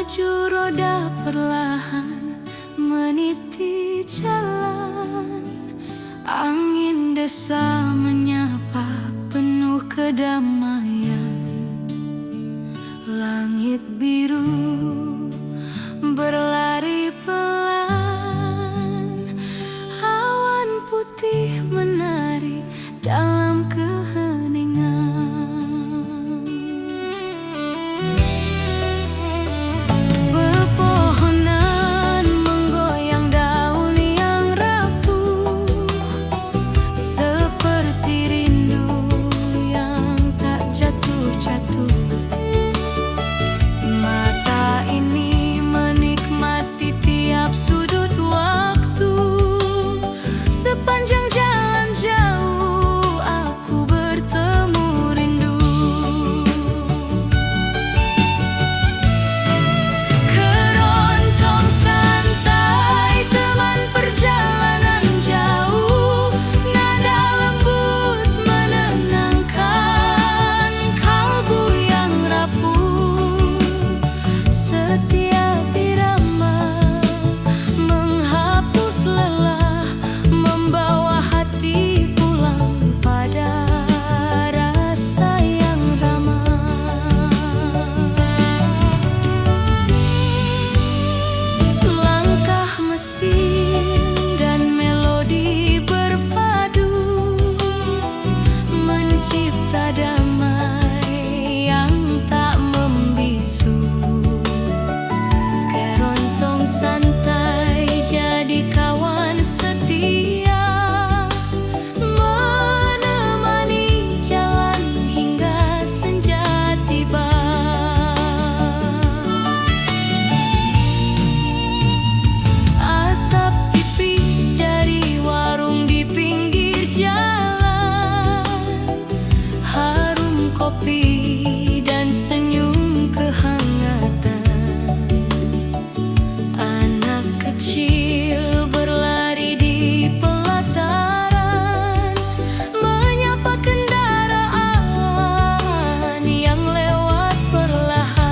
Laju roda perlahan meniti jalan, angin desa menyapa penuh kedamaian. Langit biru berlari pelan, awan putih menari dalam keheningan. Pepohonan menggoyang daun yang rapuh, seperti rindu yang tak jatuh-jatuh. Mata ini menikmati tiap sudut waktu, sepanjang jalan jauh aku bertemu rindu. Keroncong santai teman perjalanan jauh, nada lembut menenangkan kalbu yang rapuh. Setiap irama menghapus lelah, membawa hati pulang pada rasa yang ramah. Langkah mesin dan melodi berpadu, mencipta damai yang tak membisu. Keroncong santai jadi kawan setia, menemani jalan hingga senja tiba. Asap tipis dari warung di pinggir jalan, harum kopi dan senyum kehangatan. Anak kecil berlari di pelataran, menyapa kendaraan yang lewat perlahan.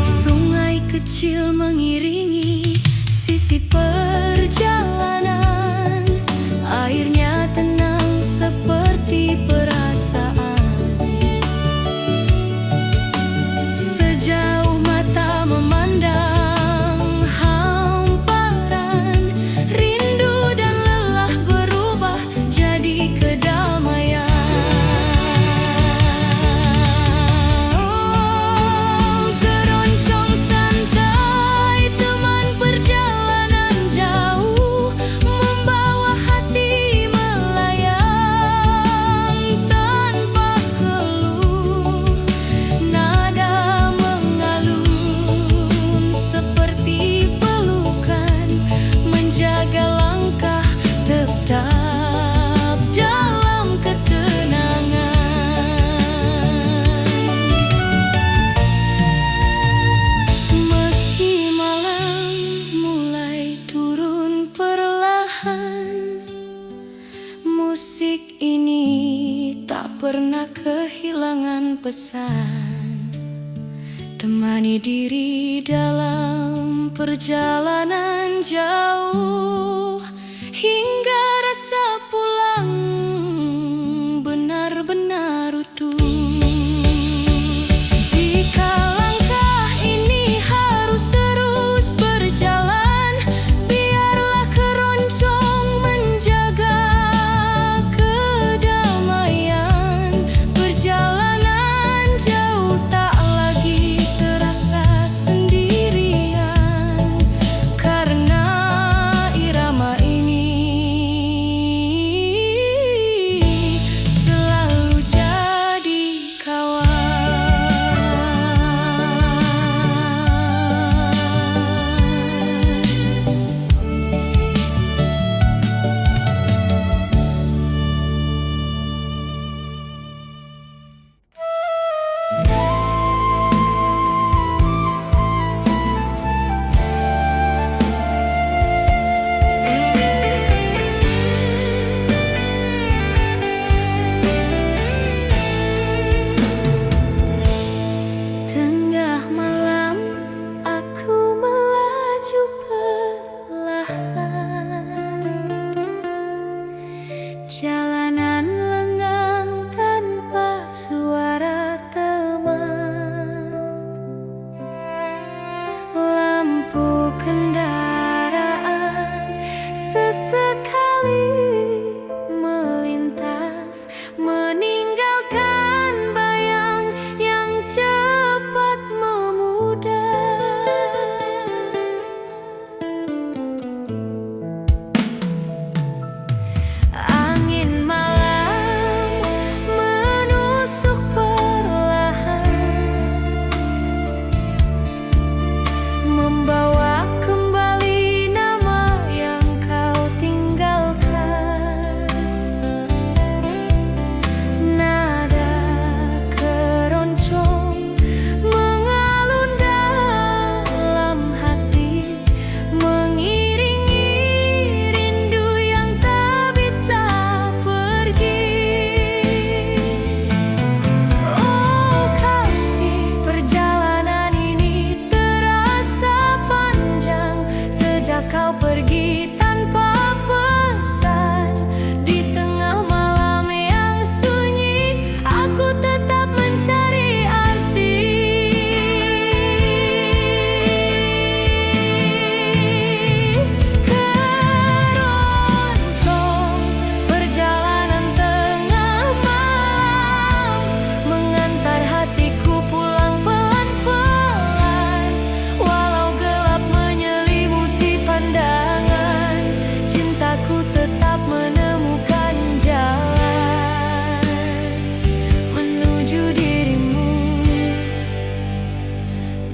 Sungai kecil mengiringi sisi perjalanan, airnya tenang seperti perasaan. Sejauh mata memandang hamparan, rindu dan lelah berubah jadi kedamaian. Keroncong santai teman perjalanan jauh, membawa hati melayang tanpa keluh. Nada mengalun seperti pelukan, menjaga langkah tetap dalam ketenangan. Meski malam mulai turun perlahan, musik ini tak pernah kehilangan pesan, temani diri dalam perjalanan jauh, hingga rasa pulang benar-benar utuh. Jika langkah ini harus terus berjalan, biarlah keroncong menjaga kedamaian. Perjalanan jauh tak lagi terasa sendirian, karena irama ini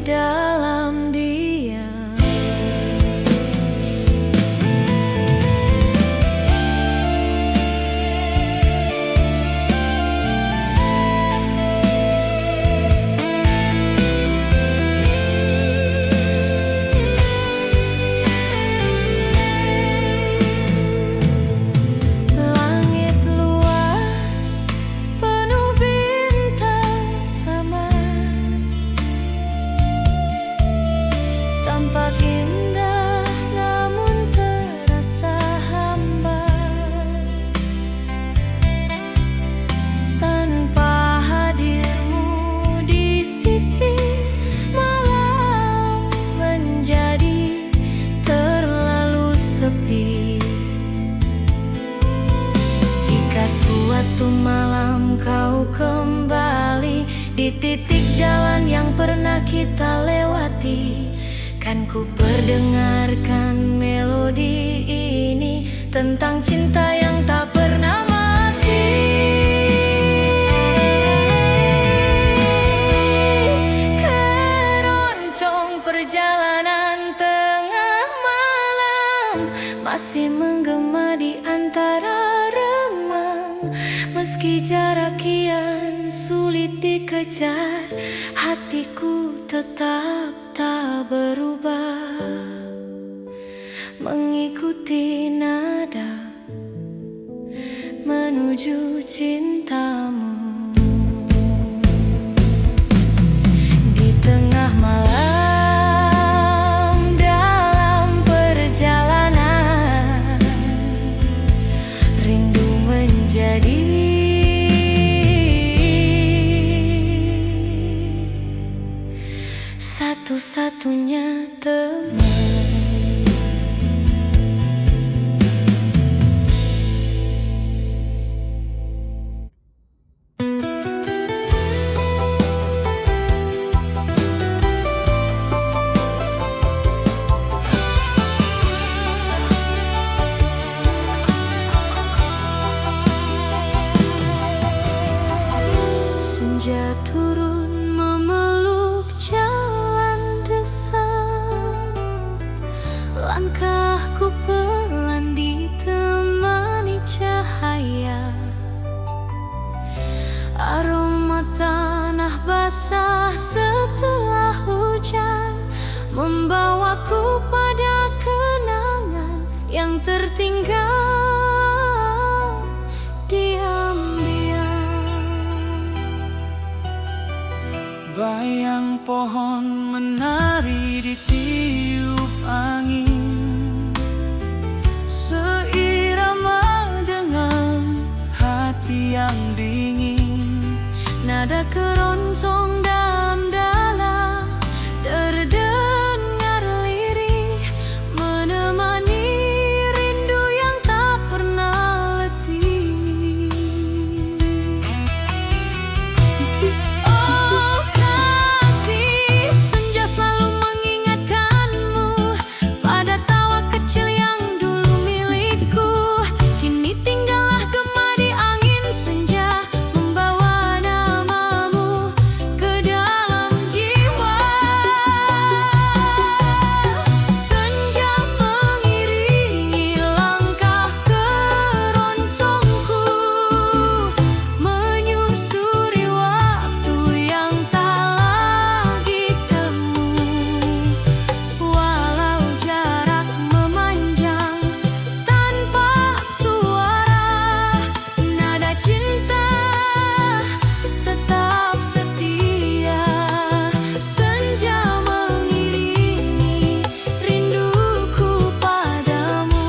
dalam diam. Langit luas penuh bintang sama, tampak indah namun terasa hambar. Tanpa hadirmu di sisi, malam menjadi terlalu sepi. Jika suatu malam kau kembali di titik jalan yang pernah kita lewati, kan ku perdengarkan melodi ini tentang cinta yang tak pernah mati. Keroncong perjalanan tengah malam masih menggema di antara remang. Meski jarak kian sulit dikejar, hatiku tetap tak berubah, mengikuti nada menuju cintamu. Di tengah malam dalam perjalanan, rindu menjadi satu-satunya teman. Senja turun memeluk jalan desa, langkahku pelan ditemani cahaya. Aroma tanah basah setelah hujan membawaku pada kenangan yang tertinggal diam-diam. Bayang pohon menari di tiup angin, seirama dengan hati yang dingin. Nada keroncong dalam-dalam terdengar lirih, menemani rindu yang tak pernah letih. Oh kasih, senja selalu mengingatkanmu pada tawa kecil yang dulu milikku. Kini tinggallah gema di angin senja, membawa namamu ke dalam jiwa. Senja mengiringi langkah keroncongku, menyusuri waktu yang tak lagi temu. Walau jarak memanjang tanpa suara, nada cinta tetap setia. Senja mengiringi rinduku padamu.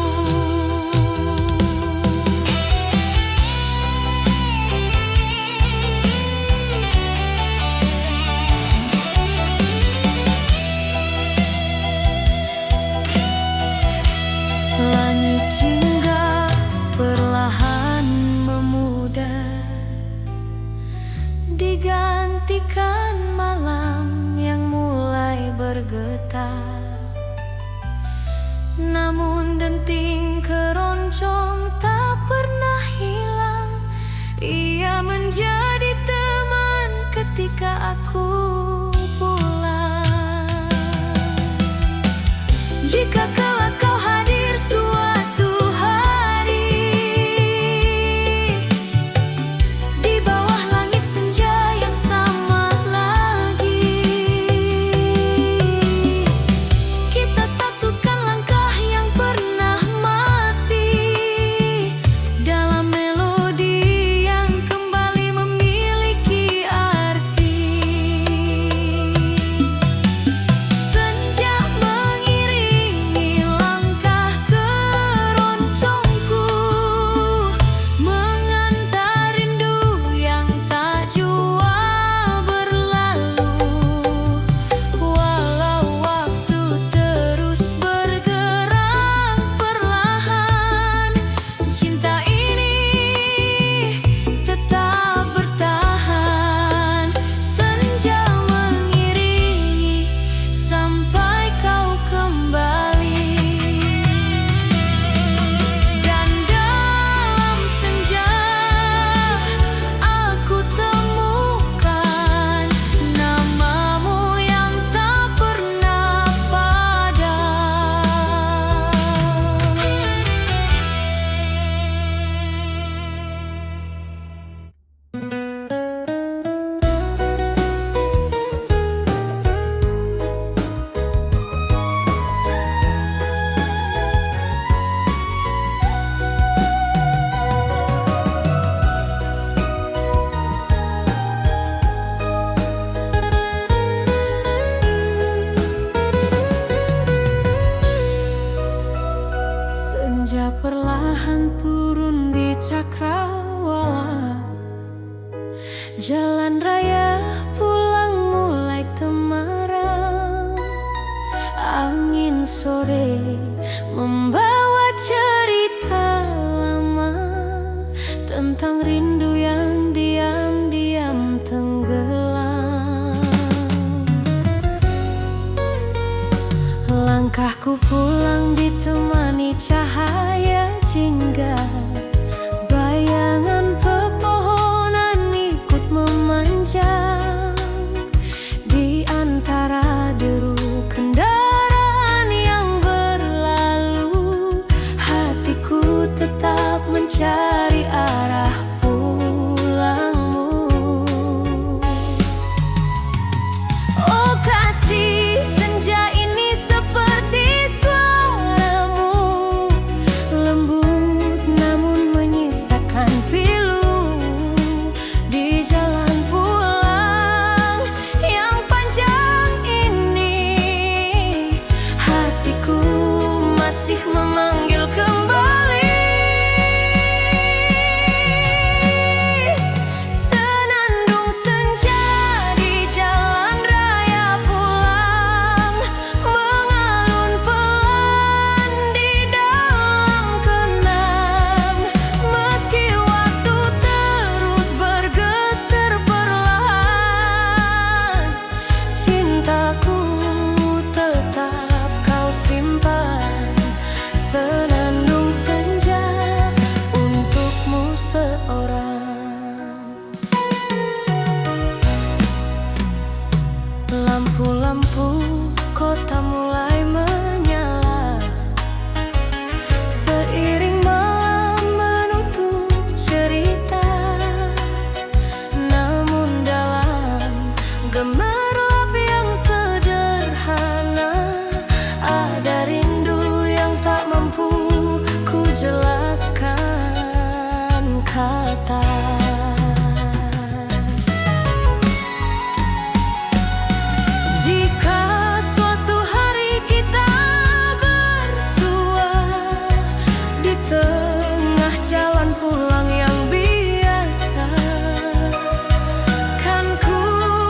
Langit jingga perlahan memudar, digantikan malam yang mulai bergetar. Namun denting keroncong tak pernah hilang, ia menjadi teman ketika aku pulang. Langkahku pulang ditemani cahaya jingga, bayangan pepohonan ikut memanjang di antara deru kendaraan yang berlalu. Hatiku tetap mencari arah pulangmu. Oh kasih, senja ini seperti suaramu, lembut namun menyisakan pilu di jalan pulang yang panjang ini. Hatiku masih memanggil kembali. Senandung senja di jalan raya pulang, mengalun pelan di dalam kenang. Meski waktu terus bergeser perlahan, cintaku tetap kau simpan. Senandung senja untukmu seorang. Lampu-lampu kota mulai menyala, seiring malam menutup cerita. Namun dalam gemerlap yang sederhana, ada rindu yang tak mampu ku jelaskan kata. Jika suatu hari kita bersua di tengah jalan pulang yang biasa, kan ku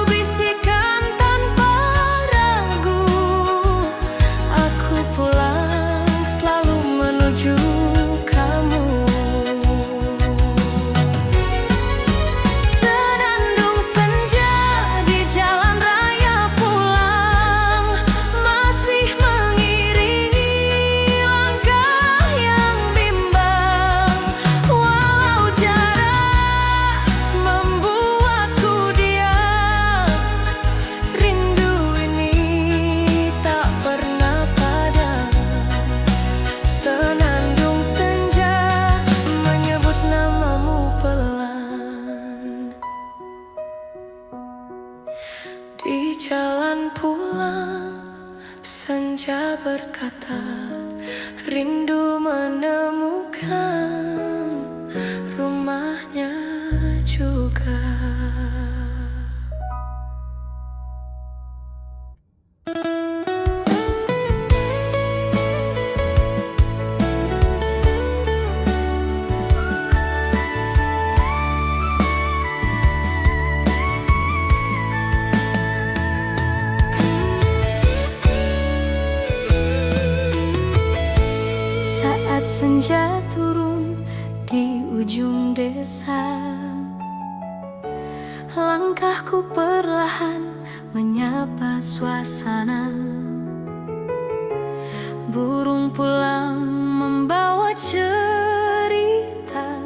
bisikan tanpa ragu, aku pulang selalu menuju kamu. Senandung senja di jalan raya pulang, masih mengiringi langkah yang bimbang. Walau jarak membuatku diam, rindu ini tak pernah padam. Senandung senja menyebut namamu pelan di jalan pulang. Senja berkata, rindu menemukan rumahnya juga. Saat senja turun di ujung desa, langkahku perlahan menyapa suasana. Burung pulang membawa cerita,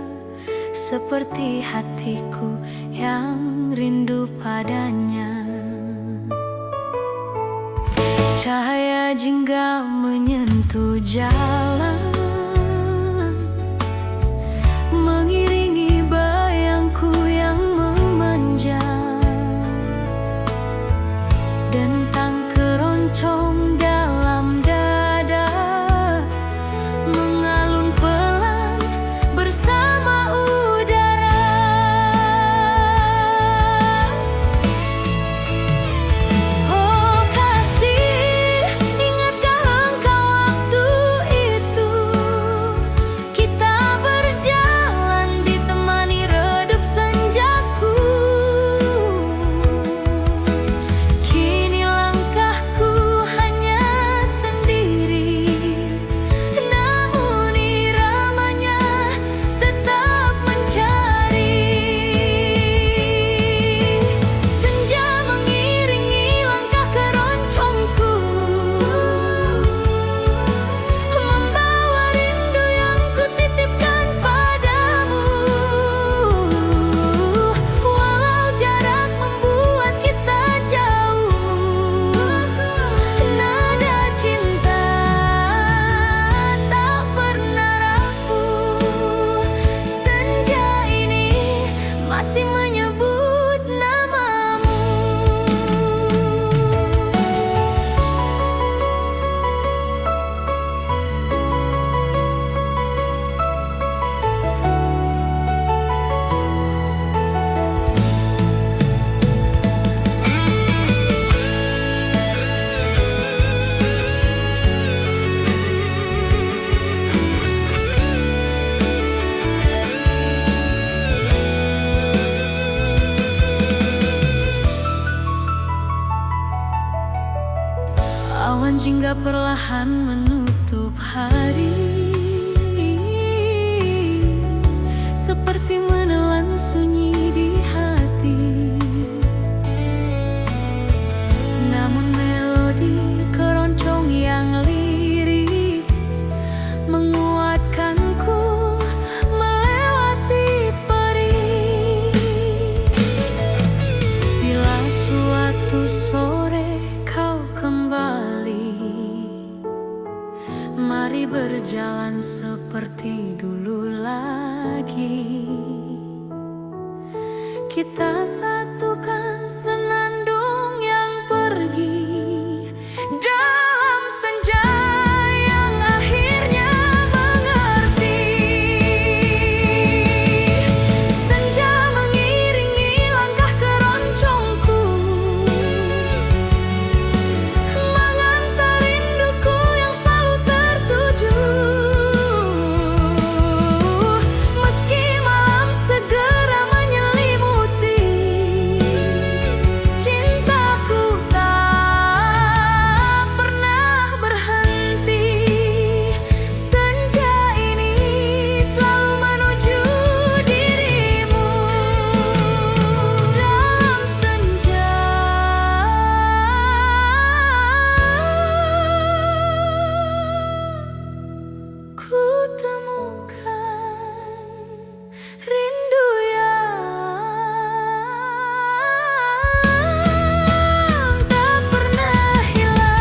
seperti hatiku yang rindu padanya. Cahaya jingga menyentuh jalan, mengiringi bayangku yang memanjang. Dentang keroncong dalam dada mengalun pelan bersama udara. Oh kasih, ingatkah engkau waktu itu Awan jingga perlahan menutup hari, seperti menelan sunyi di hati. Namun melodi keroncong yang lirik menguatkanku melewati perih. Bila suatu sore kau kembali, mari berjalan seperti dulu lagi. Kita satukan senandung yang pergi dalam senja yang akhirnya mengerti. Senja mengiringi langkah keroncongku, mengantar rinduku yang selalu tertuju. Meski malam segera menyelimuti, cintaku tak pernah berhenti. Senja ini selalu menuju dirimu dalam senja. Ku temukan rindu yang tak pernah hilang.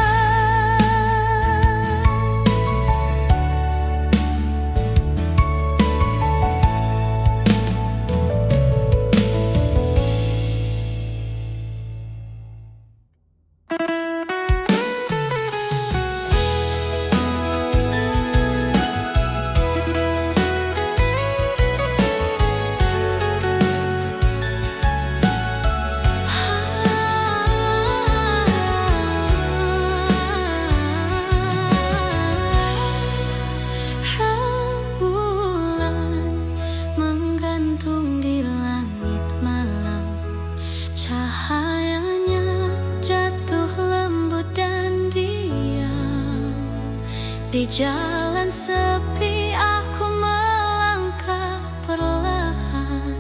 Rembulan menggantung di langit malam, cahayanya jatuh lembut dan diam. Di jalan sepi aku melangkah perlahan,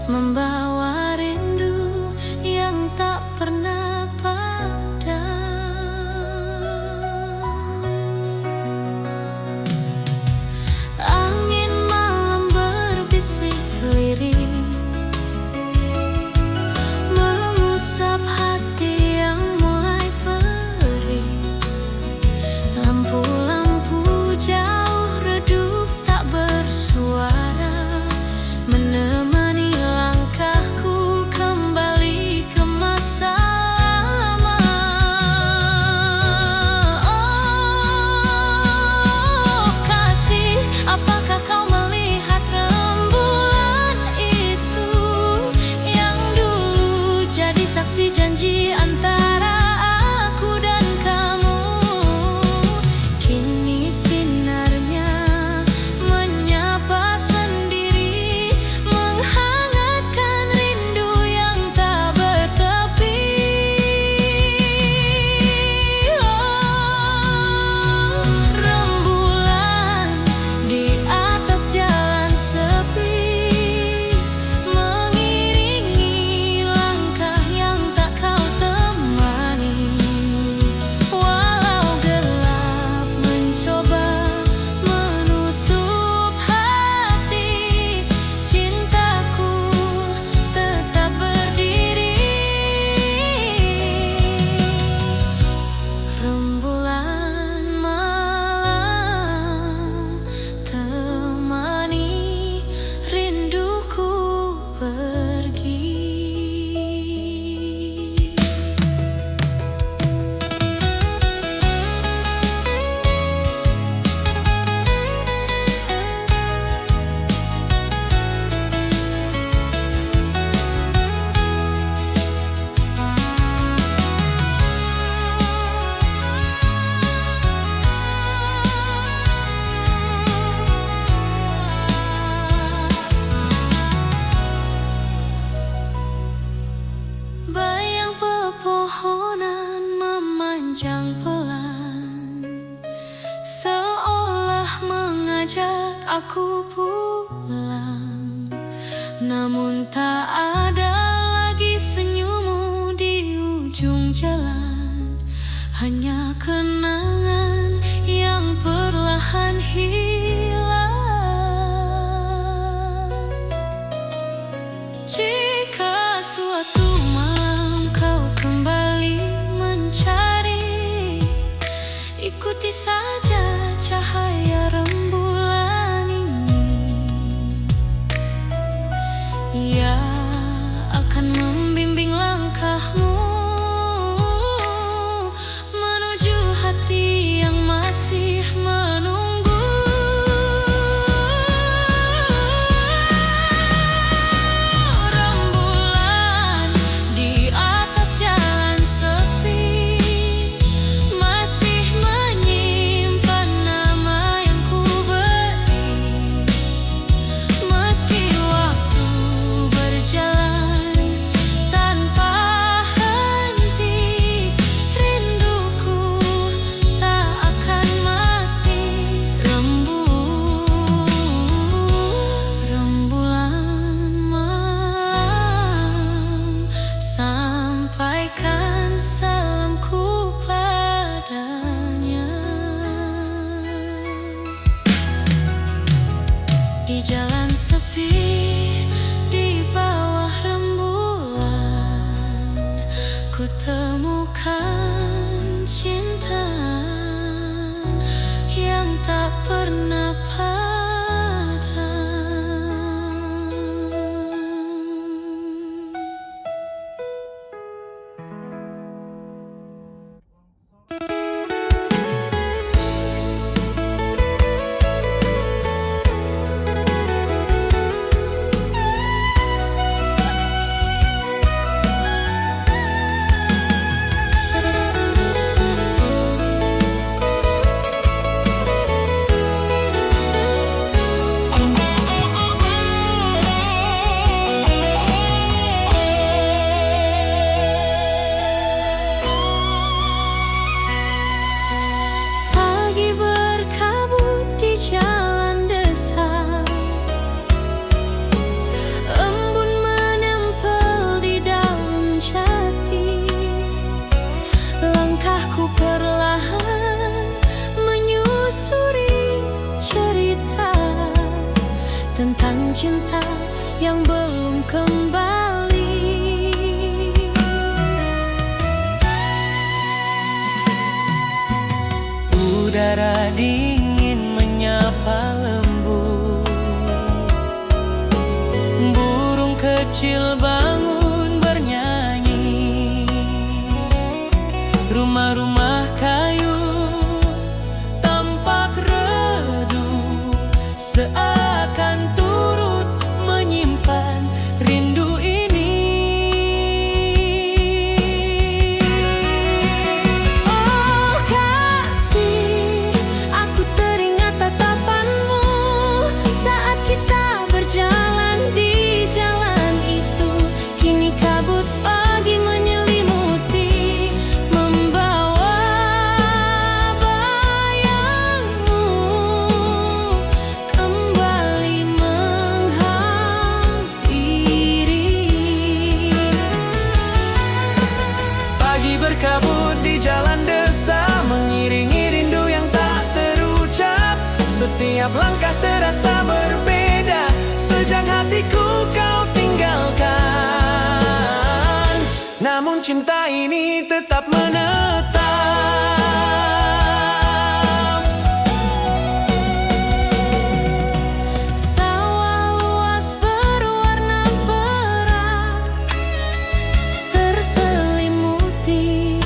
membawa rindu yang tak pernah padam. Angin malam berbisik lirih, mengusap hati yang mulai perih. Lampu-lampu aku pulang, namun tak ada lagi senyummu di ujung jalan. Hanya kenangan yang perlahan hilang. Jika suatu malam kau kembali mencari, ikuti saja cahaya rembulan ini. Ia akan membimbing langkahmu menuju hati yang masih menunggu. Rembulan di atas jalan sepi masih menyimpan nama yang ku beri. Meski waktu berjalan tanpa henti, rinduku tak akan mati. Rembulan malam, sampaikan salamku padanya. Di jalan sepi, di bawah rembulan, ku temukan cinta yang tak pernah padam. Pagi berkabut di jalan desa, embun menempel di daun jati. Langkahku perlahan menyusuri cerita tentang cinta yang belum kembali. Udara dingin menyapa lembut, burung kecil bangun bernyanyi. Rumah-rumah kayu tampak redup, seakan turut menyimpan rindu ini. Oh kasih, aku teringat tatapanmu saat kita berjalan di jalan itu. Kini kabut pagi menyelimuti, membawa bayangmu kembali menghampiri. Pagi berkabut di jalan desa, mengiringi rindu yang tak terucap. Setiap langkah terasa berbeda, sejak hatiku kau tinggalkan. Namun cinta ini tetap menetap. Sawah luas berwarna perak, terselimuti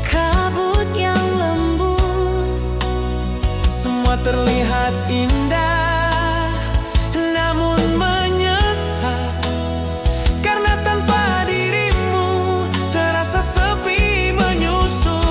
kabut yang lembut. Semua terlihat indah, namun menyesal, karena tanpa dirimu terasa sepi menyusul.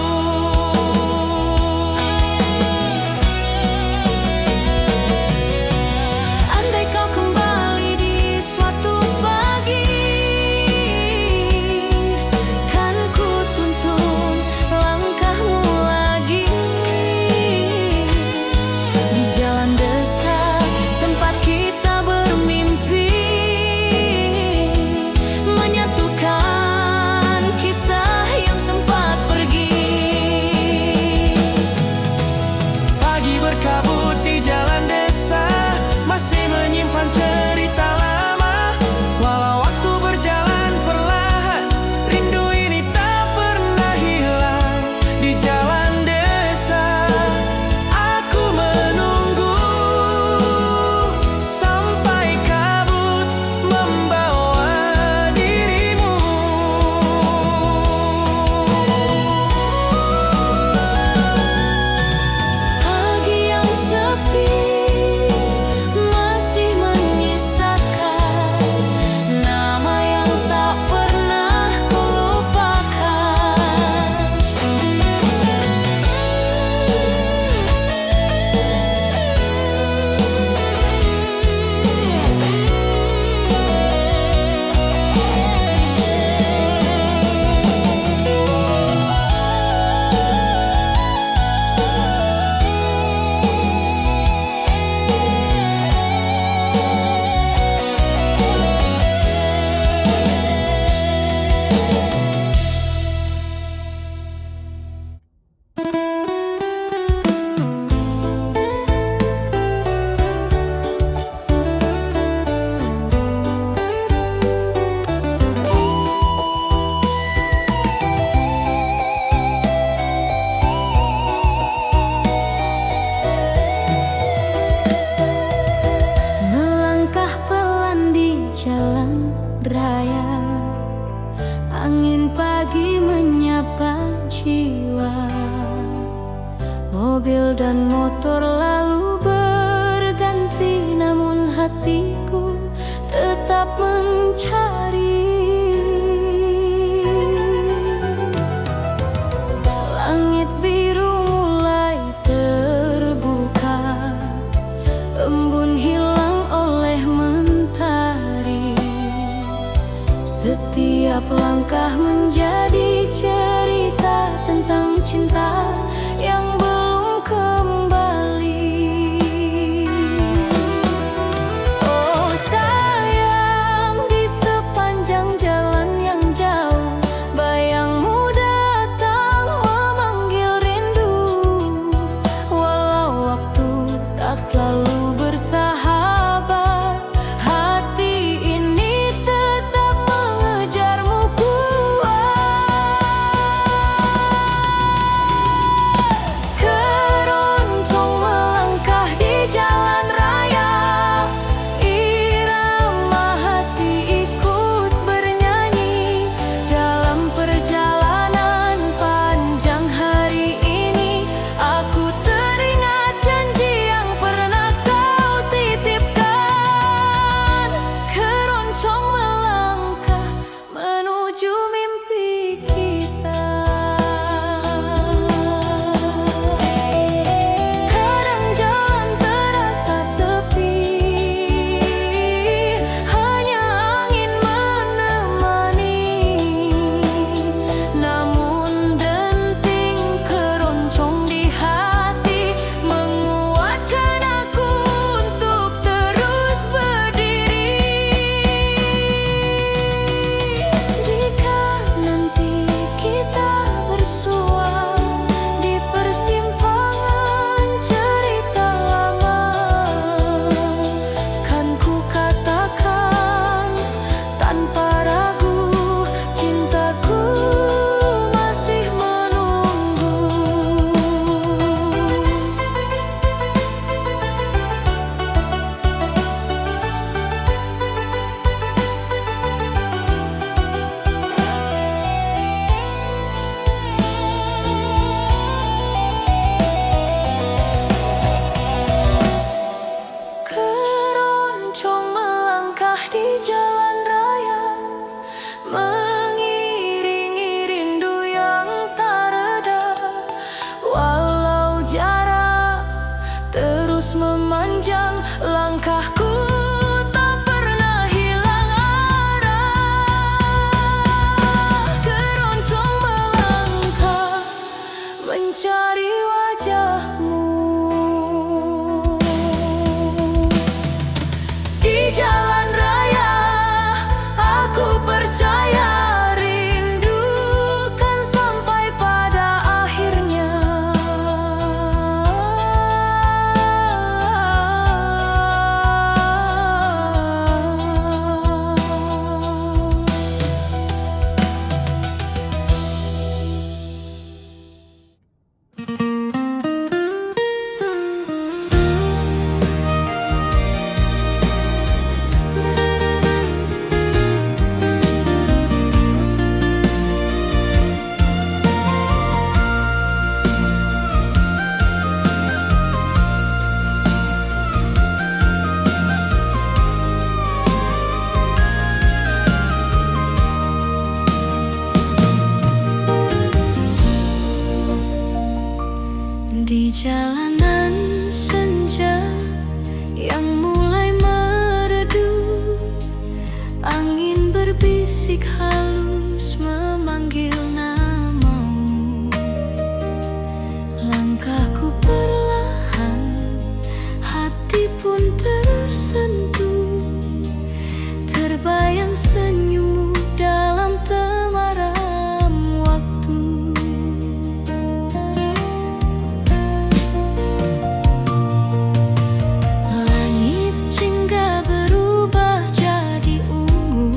Mobil dan motor lalu berganti, namun hatiku tetap mencari. Langit biru mulai terbuka, embun hilang oleh mentari. Setiap langkah menjadi cerita tentang cinta yang belum kembali. Oh sayang, di sepanjang jalan yang jauh, bayangmu datang memanggil rindu. Walau waktu tak selalu bersahabat, hati ini tetap mengejarmu kuat. Keroncong melangkah di jalan raya, irama hati ikut bernyanyi. Dalam perjalanan panjang hari ini, aku teringat janji yang pernah kau titipkan. Keroncong melangkah menuju mimpi kita. Kadang jalan terasa sepi, hanya angin menemani. Namun denting keroncong di hati menguatkan aku untuk terus berdiri. Jika nanti kita bersua di persimpangan cerita lama, kan ku katakan tanpa ragu, cintaku masih menunggu. Keroncong melangkah di jalan raya, mengiringi rindu yang tak reda. Walau jarak terus memanjang, langkahku tak pernah hilang arah. Keroncong melangkah mencari wajahmu. Di jalan raya, aku percaya rindu kan sampai pada akhirnya. Di jalanan senja yang mulai meredup, angin berbisik halus memanggil namamu. Langkahku perlahan, hati pun tersentuh, terbayang senyummu dalam temaram waktu. Langit jingga berubah jadi ungu,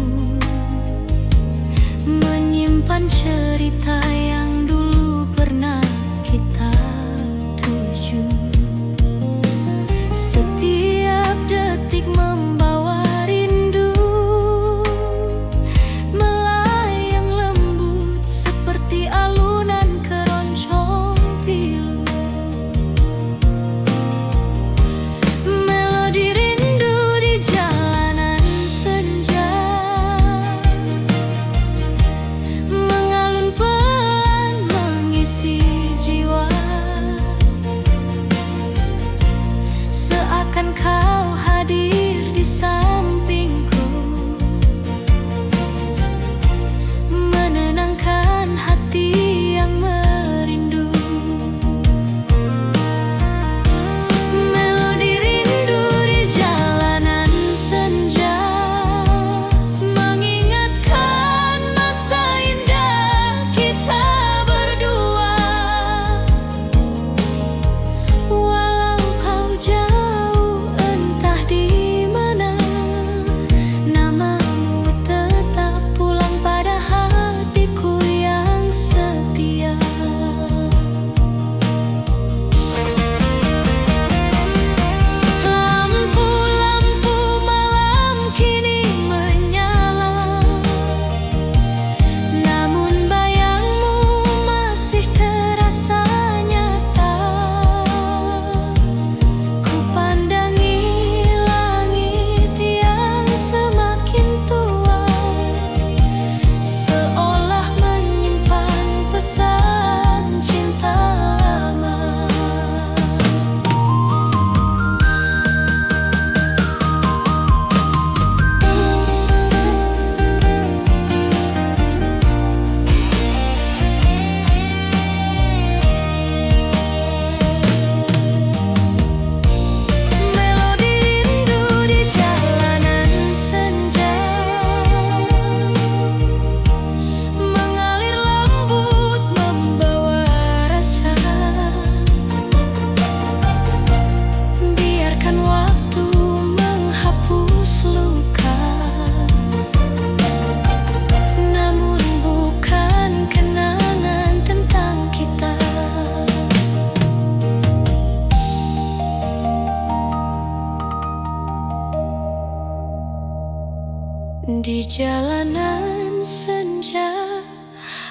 Di jalanan senja,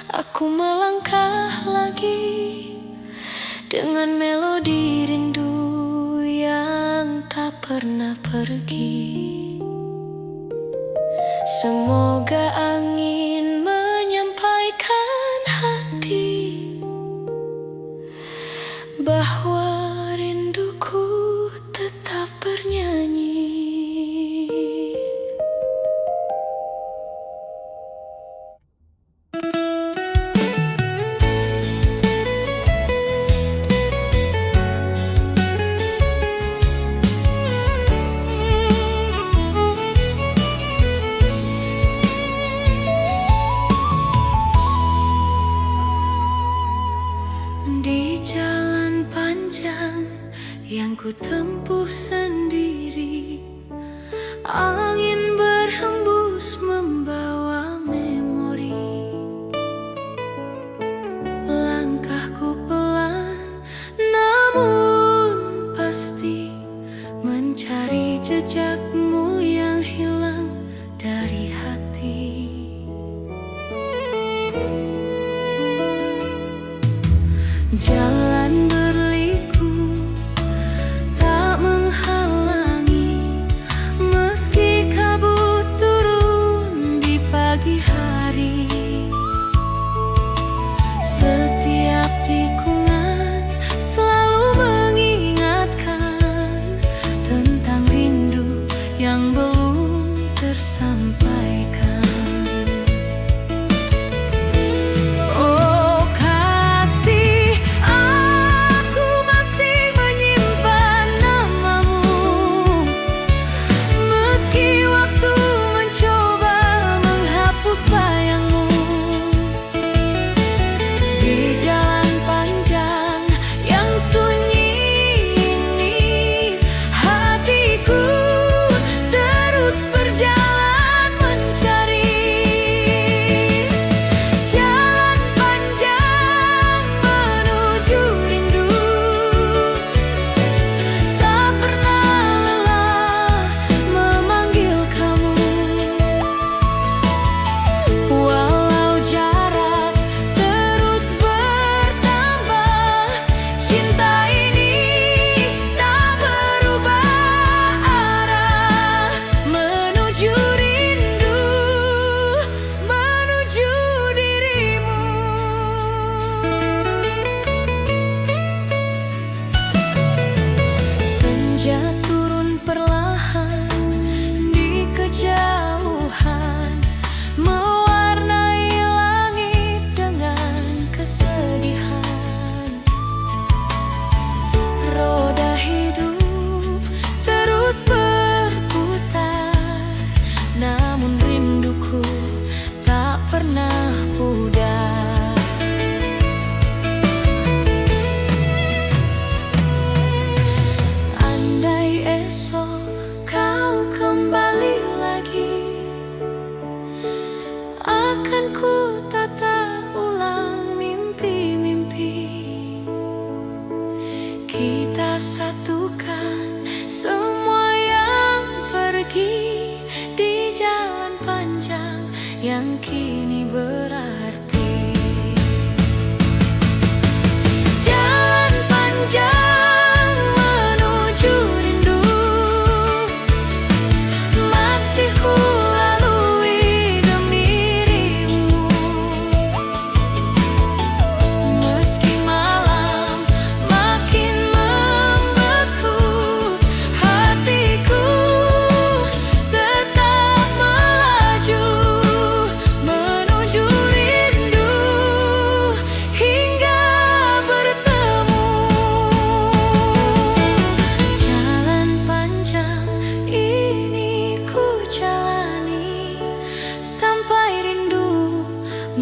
aku melangkah lagi dengan melodi rindu yang tak pernah pergi. Semoga angin menyampaikan hati bahwa rinduku tetap bernyanyi. Di jalan panjang yang ku tempuh sendiri, angin berhembus membawa memori. Langkahku pelan namun pasti, mencari jejakmu yang hilang dari hati. Jalan berliku tak menghalangi, meski kabut turun di pagi hari. Setiap tikungan selalu mengingatkan tentang rindu yang belum tersampaikan. Akan ku tata ulang mimpi-mimpi, kita satukan semua yang pergi di jalan panjang yang kini berarti. Jalan panjang menuju rindu, masih ku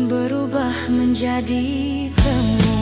berubah menjadi temu.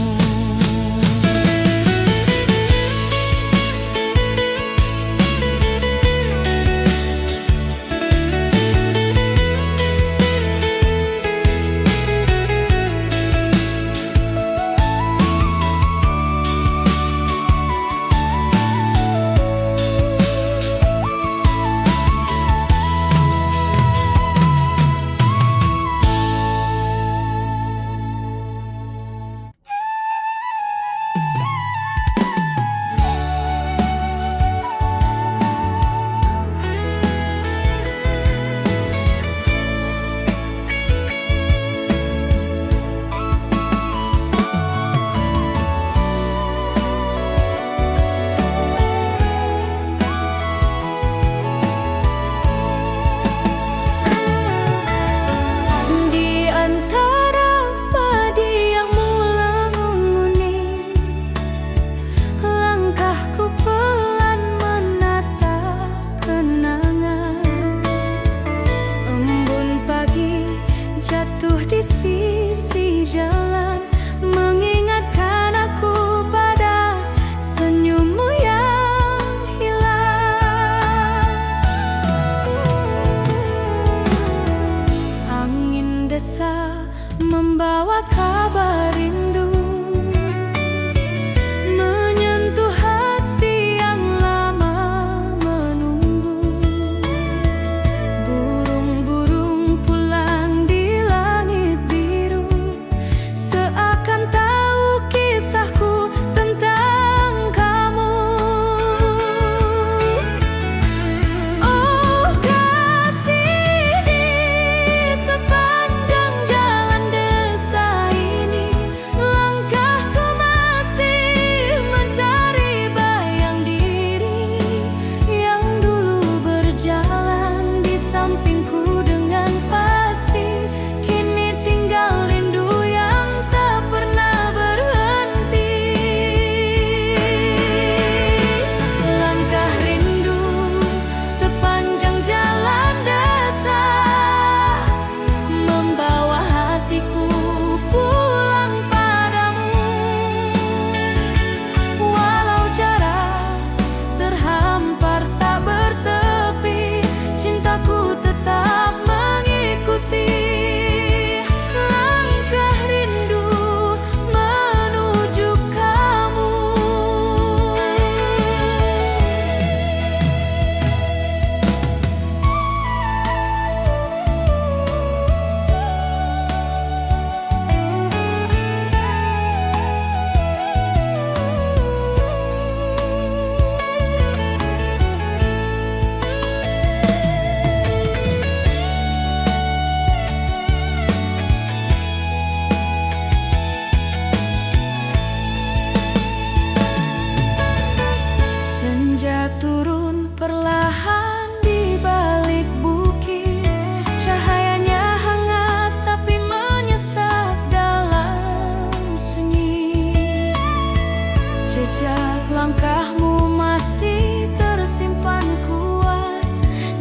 Jejak langkahmu masih tersimpan kuat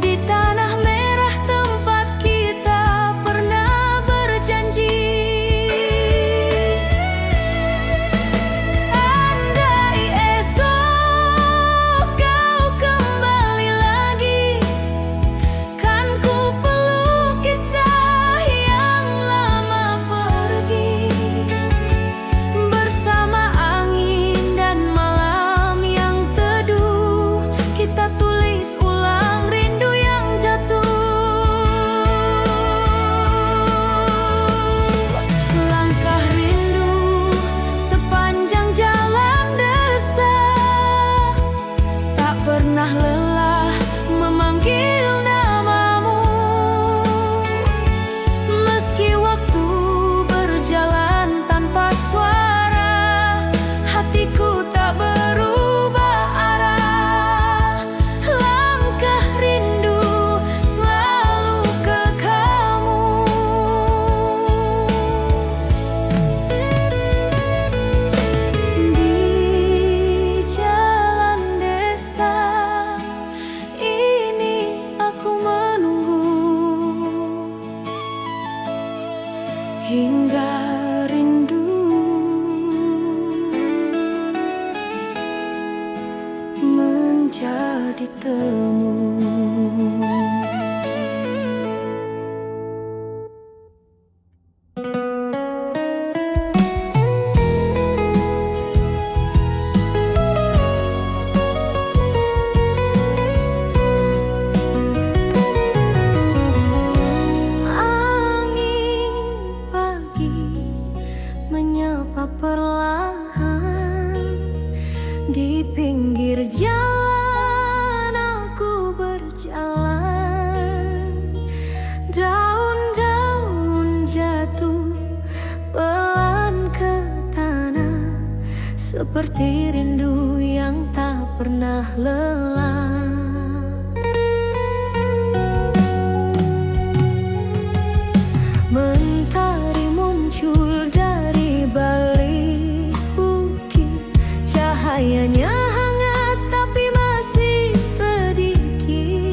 di tanah merah tempat kita pernah berjanji. Andai esok kau kembali lagi, kan ku peluk kisah yang lama pergi. Bersama angin dan malam yang teduh, kita tulis ulang rindu yang jatuh. Langkah rindu sepanjang jalan desa, tak pernah lelah memanggil namamu. Meski waktu berjalan tanpa suara, hatiku tak berubah arah. Langkah rindu selalu ke kamu. Di jalan desa ini aku menunggu hingga rindu menjadi temu. Angin pagi menyapa perlahan di pinggir jalan. Aku berjalan, daun-daun jatuh pelan ke tanah, seperti rindu yang tak pernah lelah. Mentari muncul dari balik bukit, cahayanya hangat tapi masih sedikit.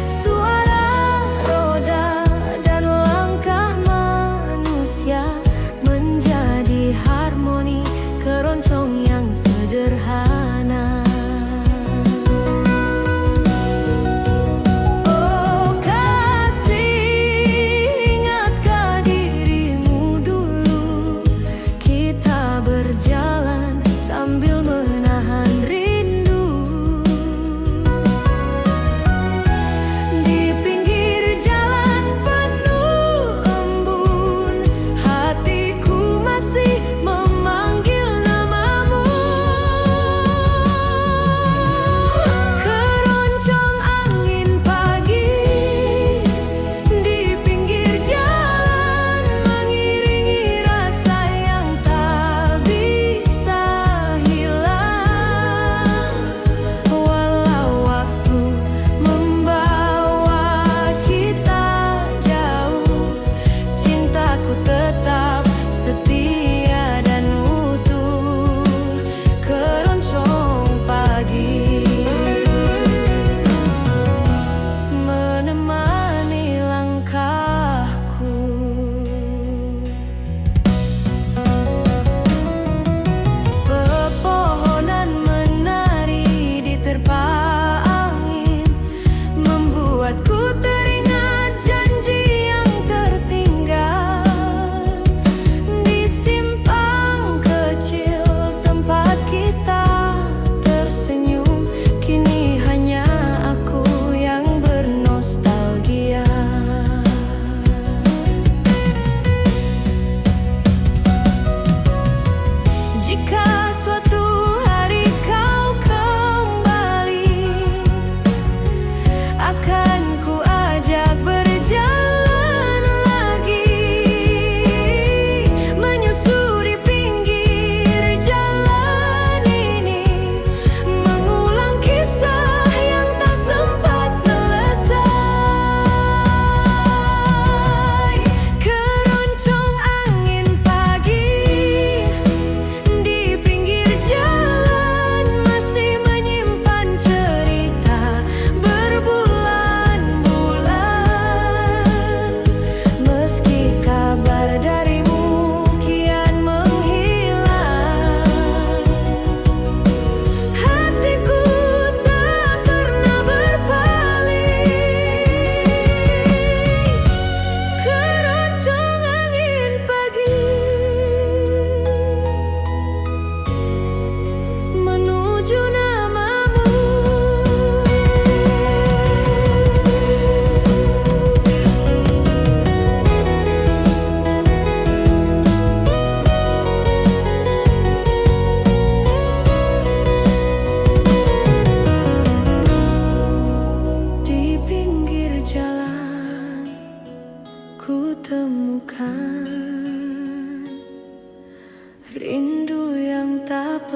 Suara roda dan langkah manusia menjadi harmoni keroncong yang sederhana. Oh kasih, ingatkah dirimu dulu, kita berjalan sambil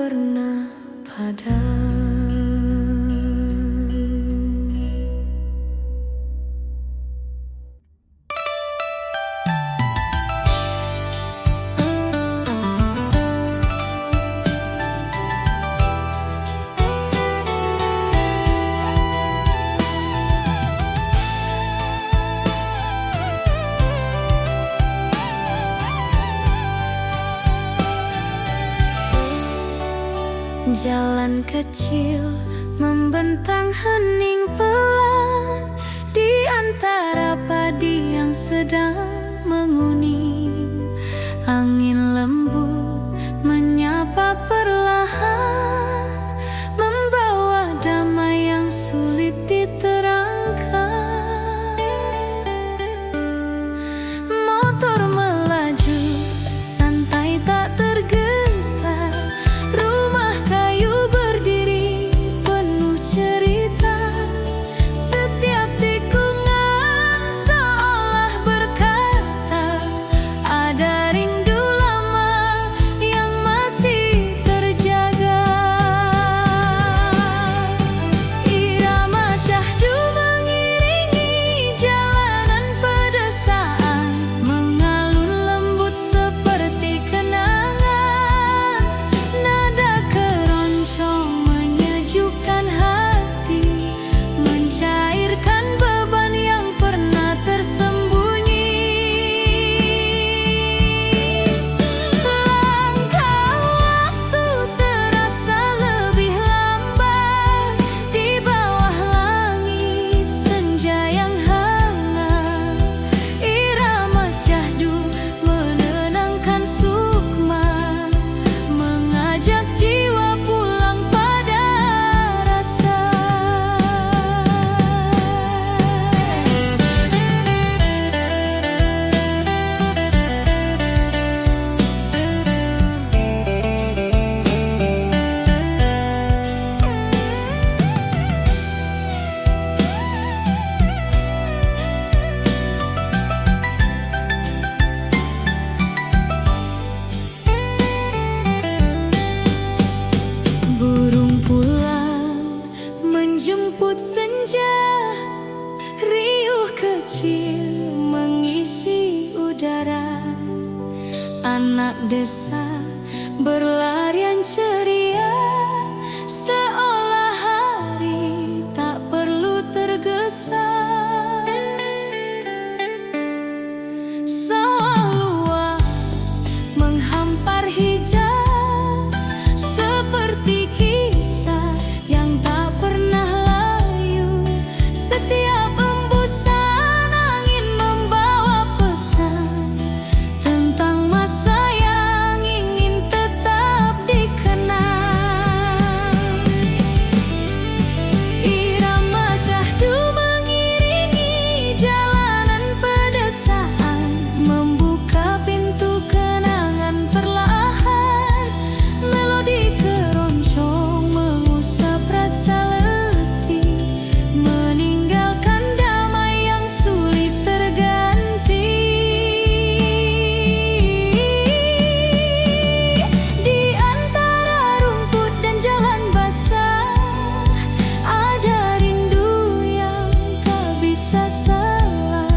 pernah padam. Jalan kecil membentang hening pelan di antara padi yang sedang menguning. Angin lembut menyapa perlahan, membawa damai yang sulit diterangkan. Motor melaju santai tak tergesa, rumah kayu berdiri penuh cerita. Setiap tikungan seolah berkata, ada rindu lama yang masih terjaga. Irama syahdu mengiringi jalanan pedesaan, mengalun lembut seperti kenangan. Nada keroncong menyejukkan hati, mencairkan beban yang pernah tersembunyi. Langkah waktu terasa lebih lambat di bawah langit senja yang hangat. Irama syahdu menenangkan sukma, mengajak jiwa pulang pada rasa. Burung pulang menjemput senja, riuh kecil mengisi udara. Anak desa berlarian ceria, seolah hari tak perlu tergesa. Sawah luas menghampar hijau, seperti kisah yang tak pernah layu. Setiap embusan angin membawa pesan tentang masa yang ingin tetap dikenang. Irama syahdu mengiringi jalanan pedesaan, membuka pintu kenangan perlahan. Melodi keroncong mengusap rasa letih, meninggalkan damai yang sulit terganti. Di antara rumput dan jalan basah, ada rindu yang tak bisa salah.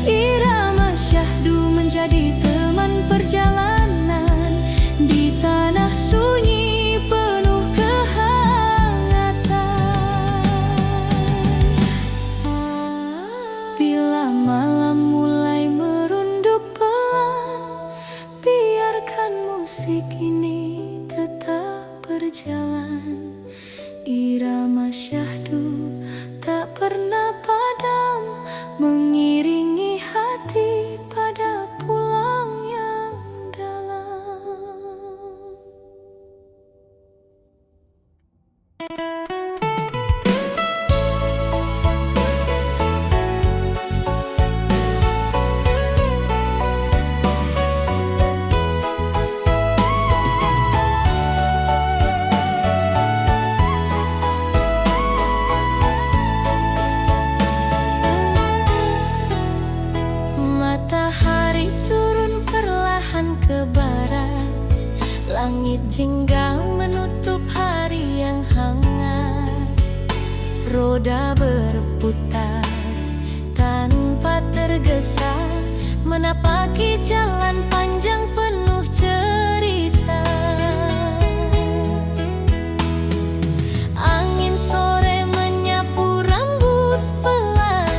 Irama syahdu menjadi teman perjalanan di tanah sunyi penuh kehangatan. Bila malam mulai merunduk pelan, biarkan musik ini tetap berjalan. Irama syahdu tak pernah padam, mengiringi hati pada pulang yang dalam. hingga menutup hari yang hangat. Roda berputar tanpa tergesa, menapaki jalan panjang penuh cerita. Angin sore menyapu rambut pelan,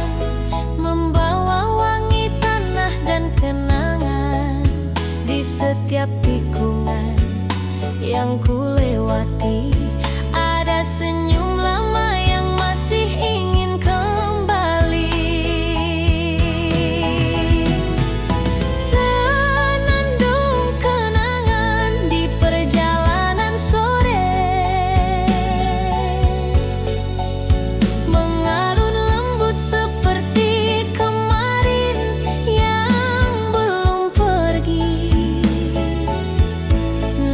membawa wangi tanah dan kenangan. Di setiap tikungan yang ku lewati, ada senyum lama yang masih ingin kembali. Senandung kenangan di perjalanan sore, mengalun lembut seperti kemarin yang belum pergi.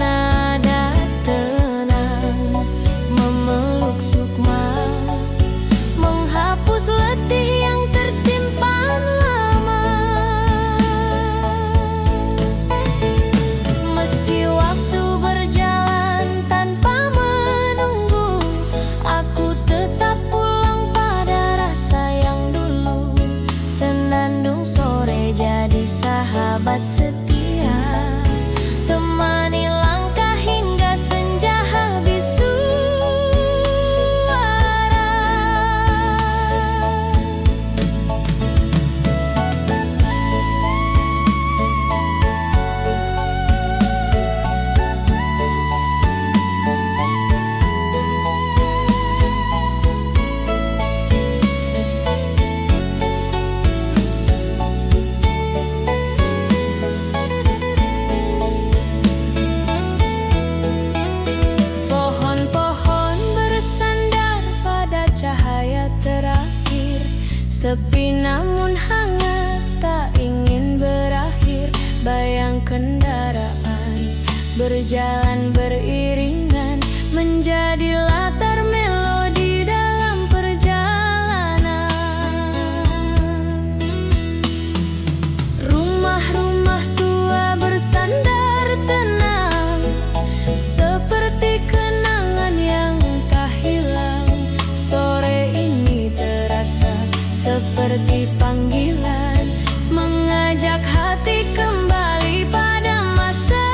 Nada tenang memeluk sukma, menghapus letih yang tersimpan lama. Meski waktu berjalan tanpa menunggu, aku tetap pulang pada rasa yang dulu. Senandung sore jadi sahabat setia, temani langkah hingga senja habis suara. Pohon-pohon bersandar pada cahaya terakhir, sepi namun hangat, tak ingin berakhir. Bayang kendaraan berjalan beriringan, menjadi latar melodi dalam perjalanan. Rumah-rumah tua bersandar tenang, seperti kenangan yang tak hilang. Sore ini terasa seperti panggilan, mengajak hati kembali pada masa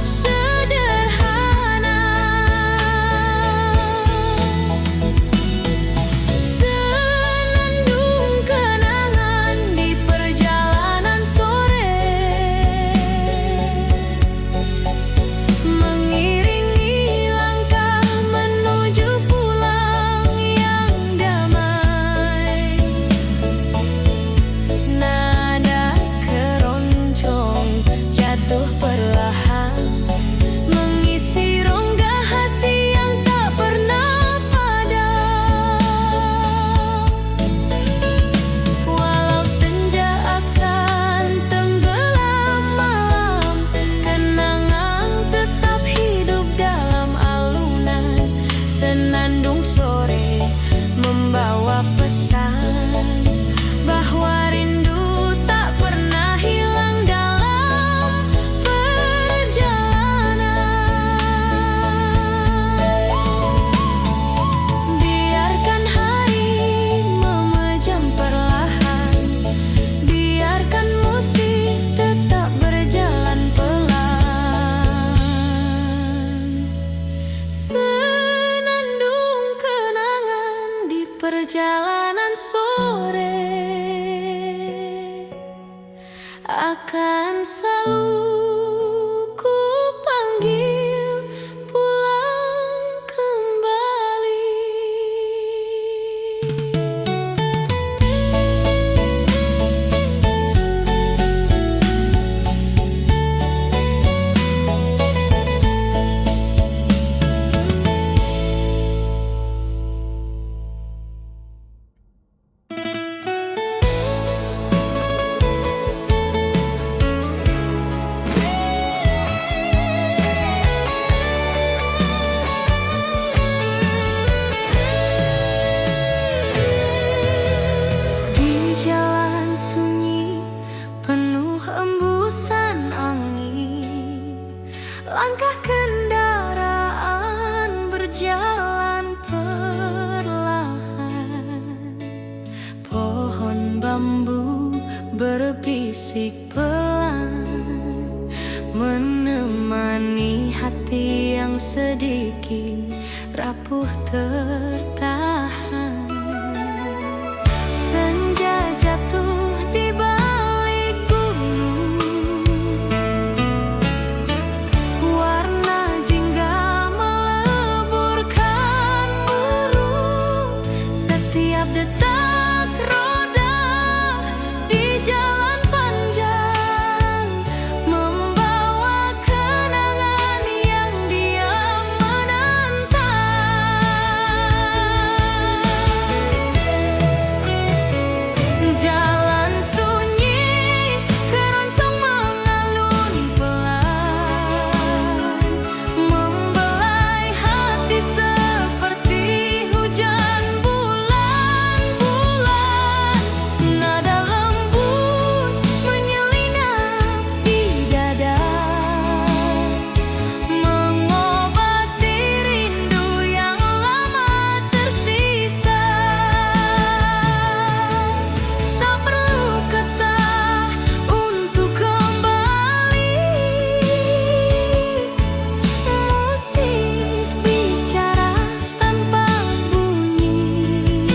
sederhana. Senandung kenangan di perjalanan sore, mengiringi langkah menuju pulang yang damai. Nada keroncong jatuh perlahan, mengisi rongga hati yang tak pernah padam. Walau senja akan tenggelam malam, kenangan tetap hidup dalam alunan. Senandung sore membawa pesan bahwa rindu tak pernah hilang dalam perjalanan. Biarkan hari memejam perlahan, biarkan musik tetap berjalan pelan. Senandung kenangan di perjalanan sore akan selalu musik pelan menemani hati yang sedikit rapuh tertahan. Senja jatuh di balik gunung, warna jingga meleburkan burung. Setiap detak roda di jalan panjang membawa kenangan yang diam menantang. Jalan sunyi, keroncong mengalun pelan, membelai hati seperti hujan bulan-bulan. Nada lembut menyelinap di dada, mengobati rindu yang lama tersisa. Tak perlu kata untuk kembali, musik bicara tanpa bunyi.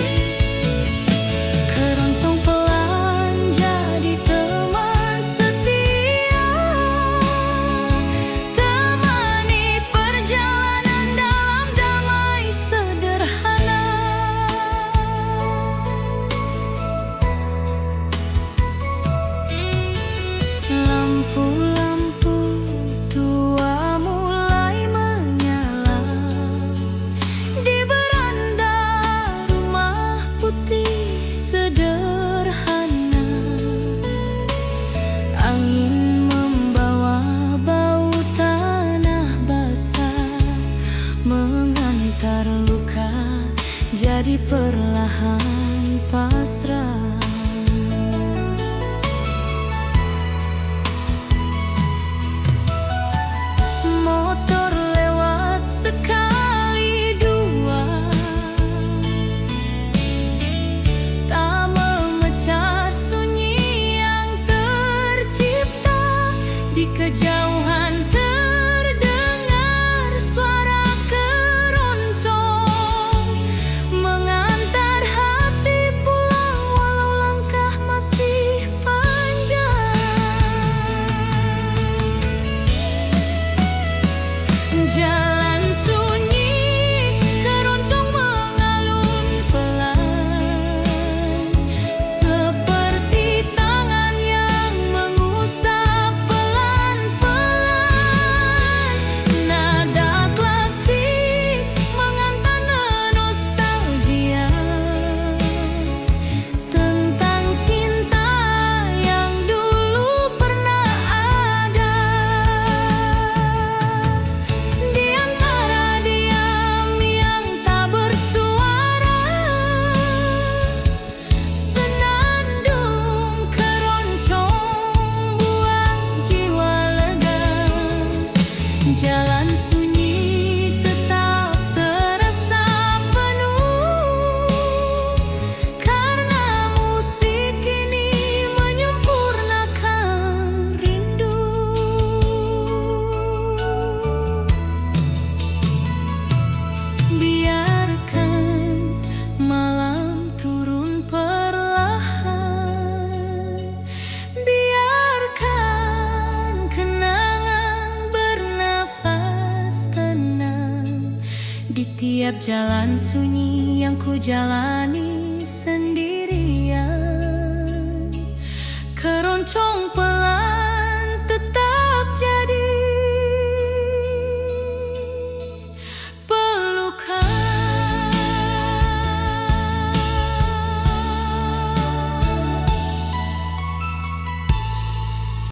Keroncong pelan jadi teman setia, temani perjalanan dalam damai sederhana. Lampu-lampu tua mulai menyala di beranda rumah putih sederhana. Angin membawa bau tanah basah, mengantar luka jadi perlahan pasrah. Motor lewat sekali dua, tak memecah sunyi yang tercipta. Di kejauhan terdengar suara keroncong, mengantar hati pulang walau langkah masih panjang. Jalan sunyi, keroncong mengalun pelan, seperti tangan yang mengusap pelan-pelan. Nada klasik mengantar nostalgia tentang cinta yang dulu pernah ada. Di antara diam yang tak bersuara, senandung keroncong buat jiwa lega. Jalan sunyi tetap terasa penuh, karena musik ini menyempurnakan rindu. Biarkan malam turun perlahan, biarkan kenangan bernafas tenang di tiap jalan sunyi yang ku jalani sendirian. Keroncong pelan